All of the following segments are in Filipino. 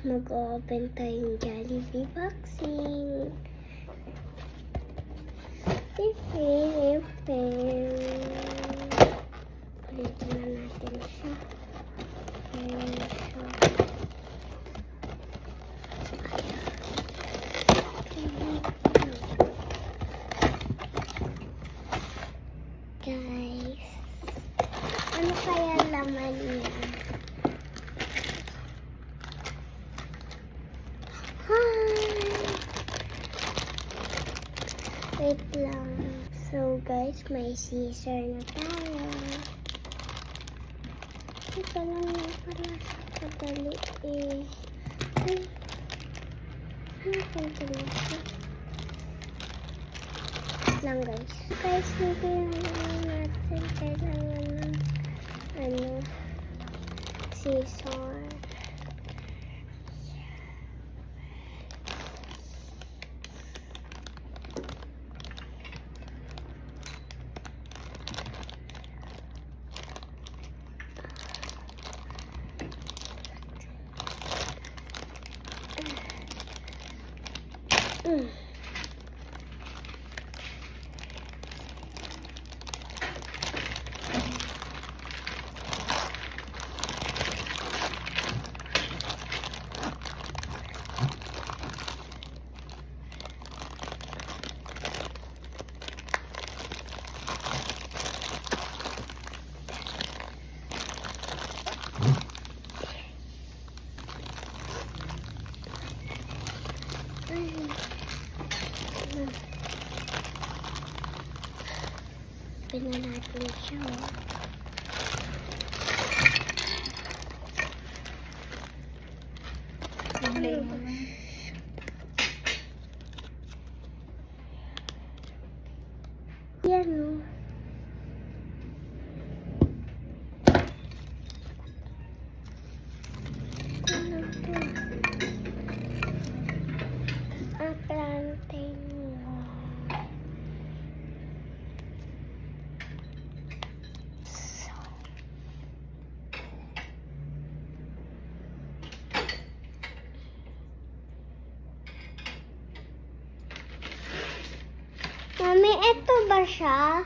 Mag-open tayong Jollibee boxing. Palitan na natin siya. Ayan siya. Guys, ano kaya laman niya? Wait lang. So guys, may scissor na tayo. Ito lang yung pala sa kadali eh. Ay. Ano kanta na siya? Lang guys. Guys, hindi lang natin kailangan ng scissor. Open na natin siya. Yan o. Ano to? Ang plantain mo. Mami, ito ba siya?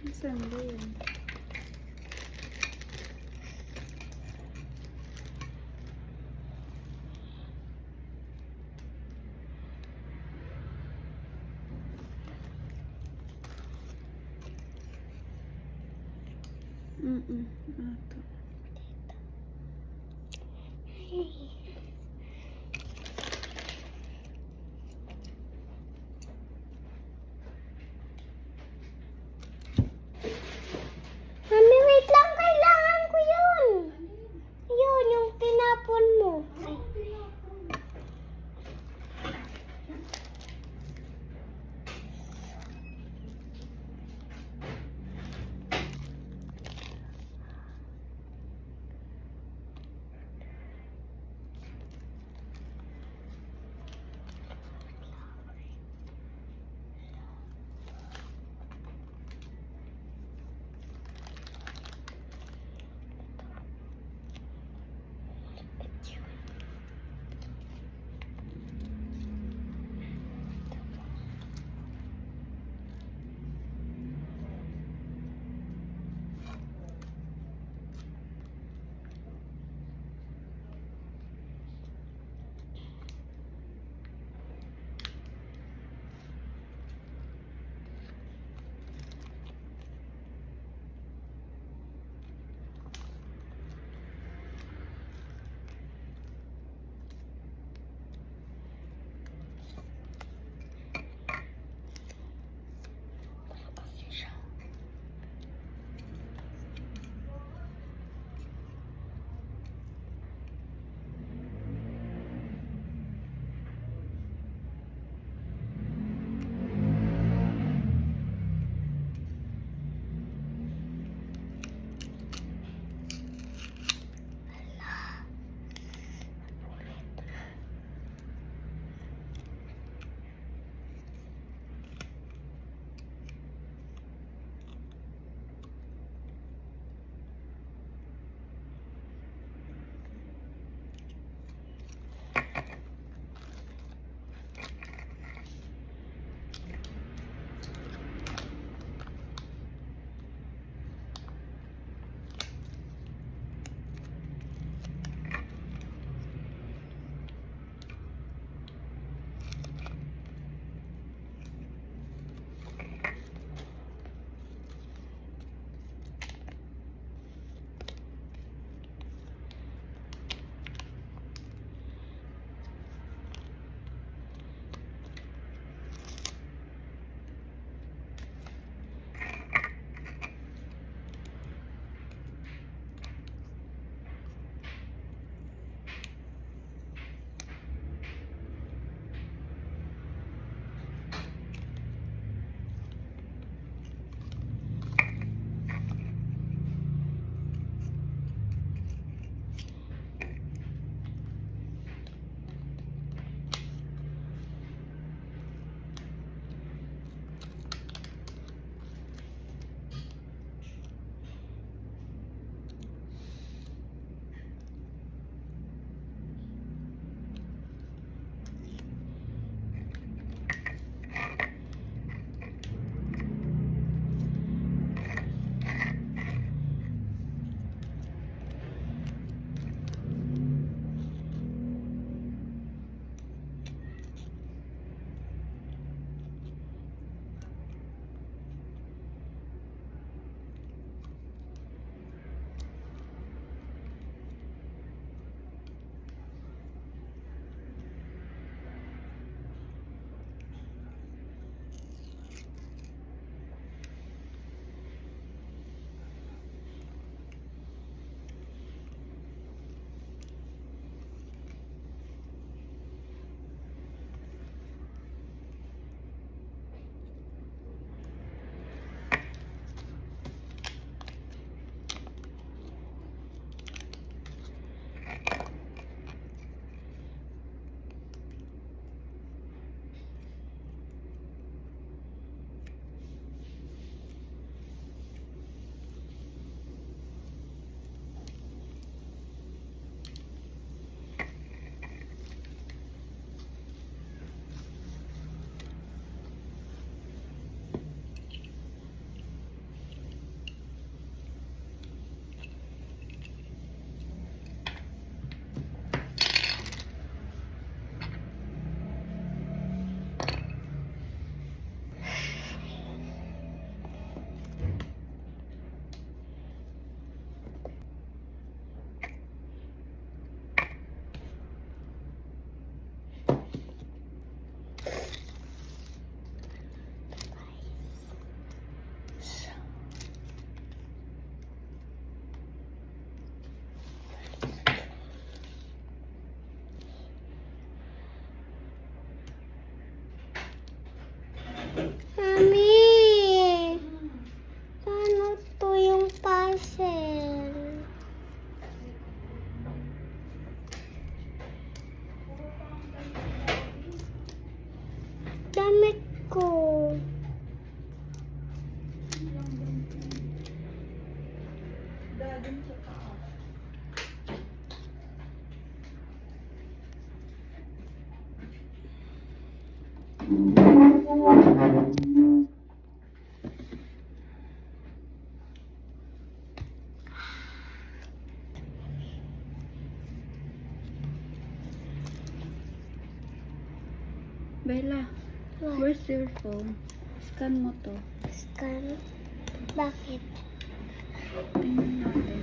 Saan ba yan? Ito. Mami, wait lang. Kailangan ko yun. Yun, yung tinapon mo. Ay. Bella, What? where's your phone? Scan mo to. Scan? Bakit? Tingnan natin.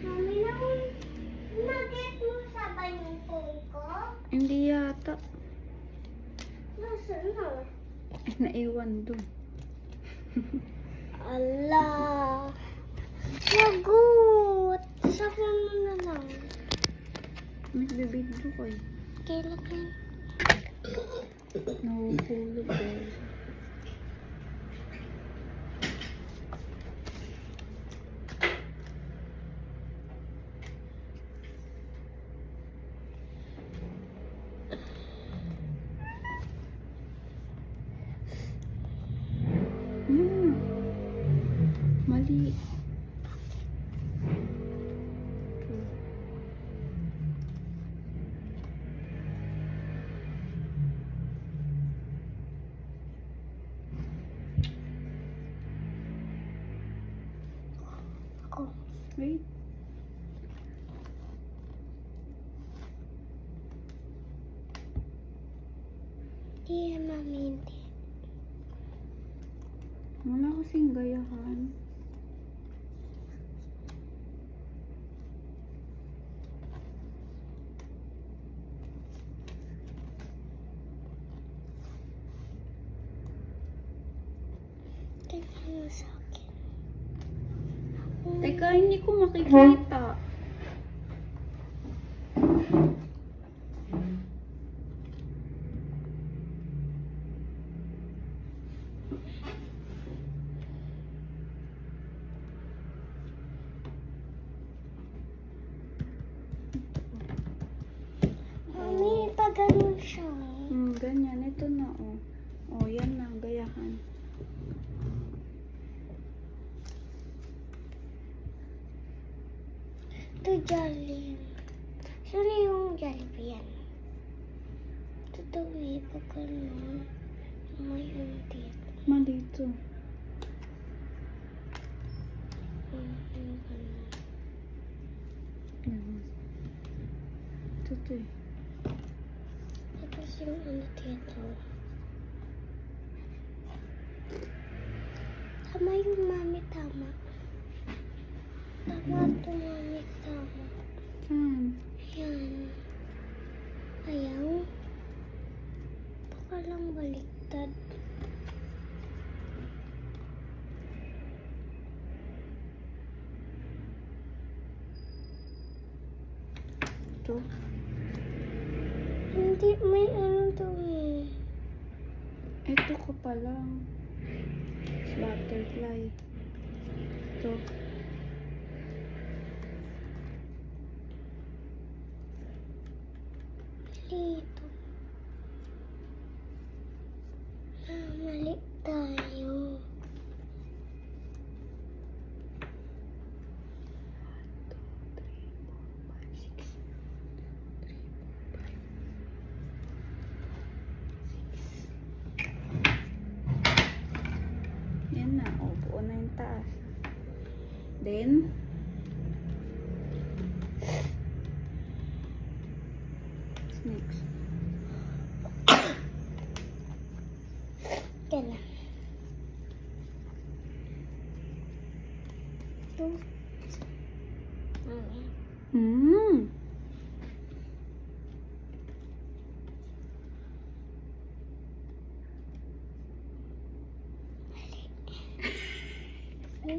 Mami, nag-get mo sa yung phone ko? Hindi yata. Nasaan na? Eh, naiwan dun. Ala! Lagot! Sa phone mo na lang. Nagbibidyo ko eh. Kailan yan? Nahuhulog eh. Mali. Ako. Wait. Hindi yan, Mami, hindi. Wala kasing gayahan. Tingnan mo sa akin. Teka, hindi ko makikita. Mami, pag ganun siya. Ganyan. Ito na, oh. Oh, yan na. Gayahan. Ito, Jolly. Saan yung Jollibee yan? Totoo eh, pag ganun. May unti. Malito. Ito to eh. Tapos yung ano dito. Tama yung Mami, tama. Tama ito, Mami, tama. Saan? Ayan. Ayaw. Baka lang baliktad. Ito. Hindi, may ano to eh. Ito ko pa lang. Butterfly. Ito. Dito. Mali tayo. Yan na. O, buo na yung taas. Then, next. Yan na. Ito. Mami. Hmm. Ay.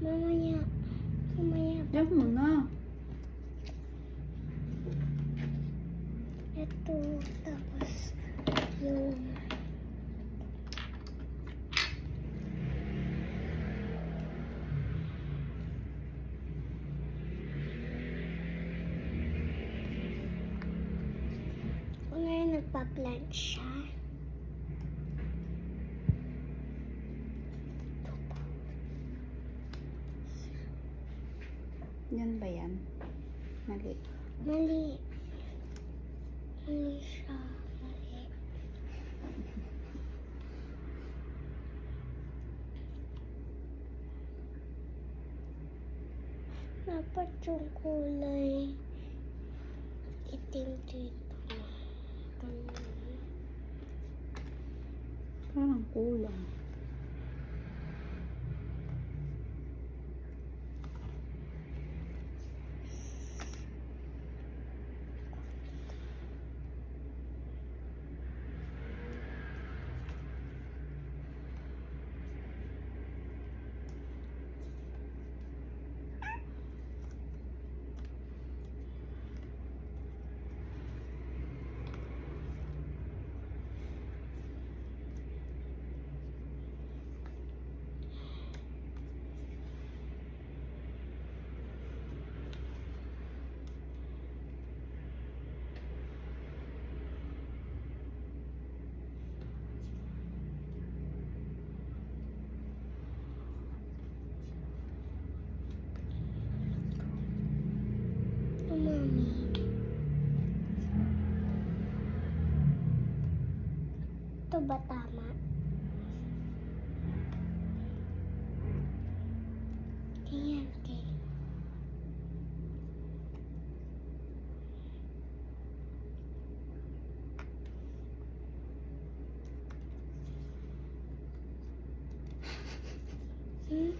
Mamaya. Mamaya. Diyan mo na. Ito. Tapos yung nagpa-plant siya. Yan ba yan? Mali. Mali. Mali siya. Mali. Dapat yung kulay itim dito. Ganun. Parang kulang. Mami. Ito ba tama? Ganyan, okay. Hmm?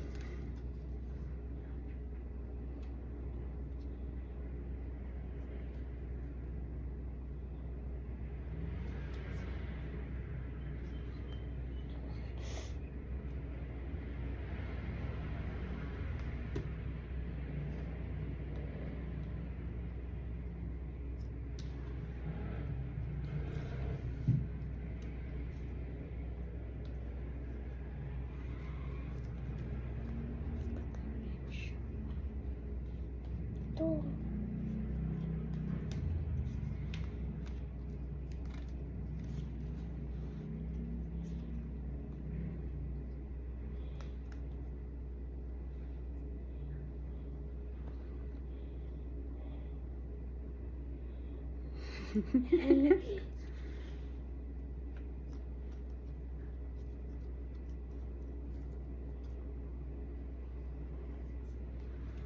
Ito.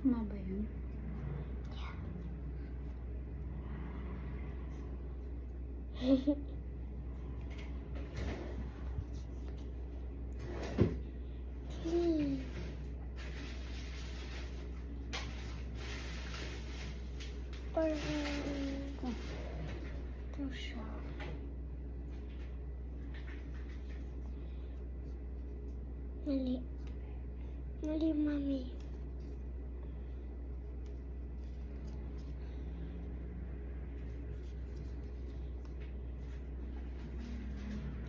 Tama ba yun? Parang ito siya. Mali. Mali, Mami.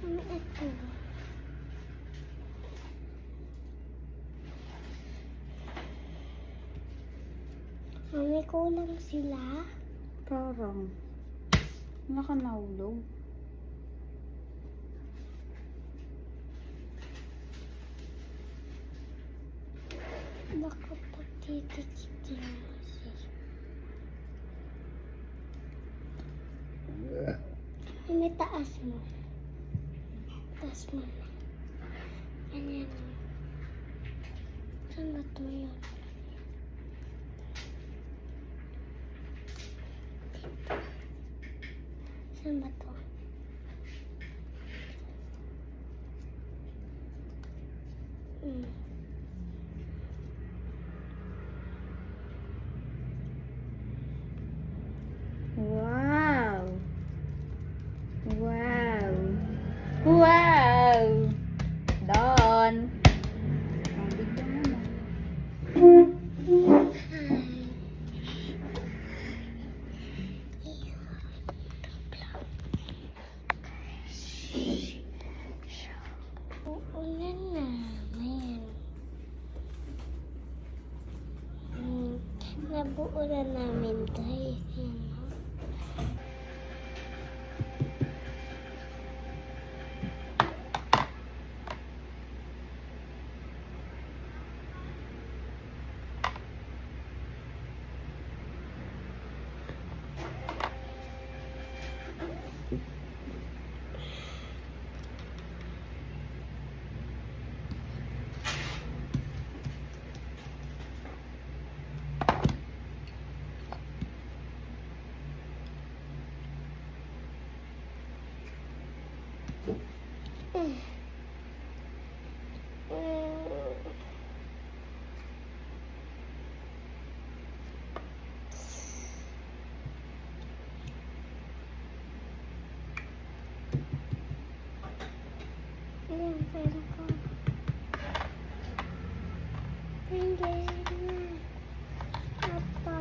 Ano ito? Mami, kulang sila. Parang nakanahulog. Baka pagtitikiti mo siya. May taas mo. Taas mo na. Ganyan. Saan ba ito yun? Dito. Saan ba ito? Wow! Wow! Wow! Don! Ang bigyan mo na. Uulan na. Ayan. Nabuo na namin guys. Ayan. Ayan, pera ko. Hindi na. Apa.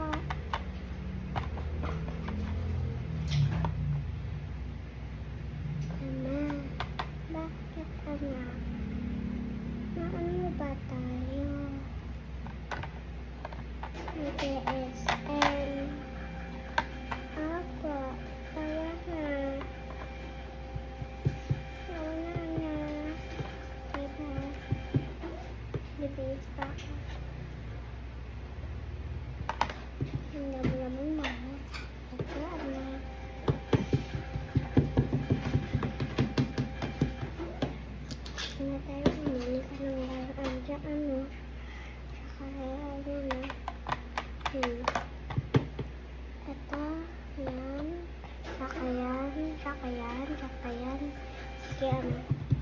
Ama, bakit anak? Naano ba tayo? DSM. Apa, tawa na. Tawa na, anak. Diba? Bibis pa ako. Ang laman mo. Ito, anak. Ano tayo? Hindi ka ng laruan dyan, ano? Saka, ano na. Ito, yan. Saka yan, saka yan, saka yan. Sige, ano.